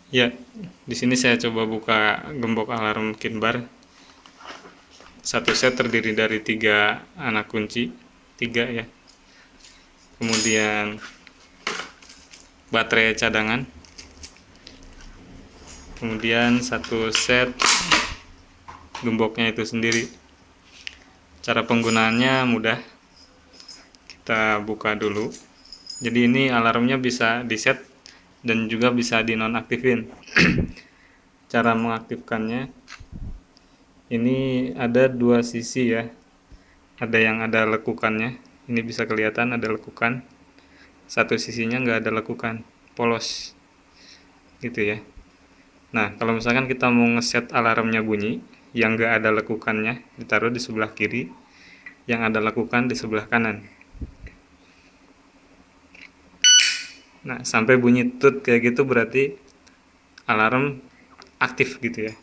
Ya, di sini saya coba buka gembok alarm KinBar. Satu set terdiri dari 3 anak kunci, 3 ya. Kemudian baterai cadangan. Kemudian satu set gemboknya itu sendiri. Cara penggunaannya mudah. Kita buka dulu. Jadi ini alarmnya bisa di set dan juga bisa dinonaktifin. Cara mengaktifkannya, ini ada 2 sisi ya. Ada yang ada lekukannya. Ini bisa kelihatan ada lekukan. Satu sisinya nggak ada lekukan, polos gitu ya. Nah, kalau misalkan kita mau ngeset alarmnya bunyi yang nggak ada lekukannya, ditaruh di sebelah kiri, yang ada lekukan di sebelah kanan. Nah, sampai bunyi tut kayak gitu berarti alarm aktif gitu ya.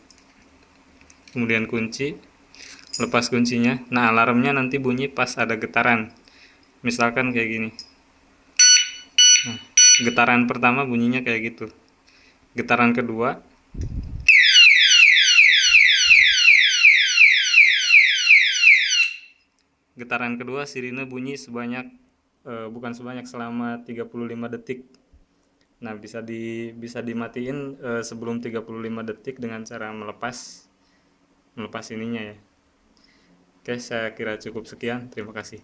Kemudian kunci, lepas kuncinya. Nah, alarmnya nanti bunyi pas ada getaran. Misalkan kayak gini. Nah, getaran pertama bunyinya kayak gitu. Getaran kedua, sirine bunyi sebanyak bukan sebanyak, selama 35 detik. Nah, bisa dimatiin sebelum 35 detik dengan cara melepas ininya ya. Oke, saya kira cukup sekian. Terima kasih.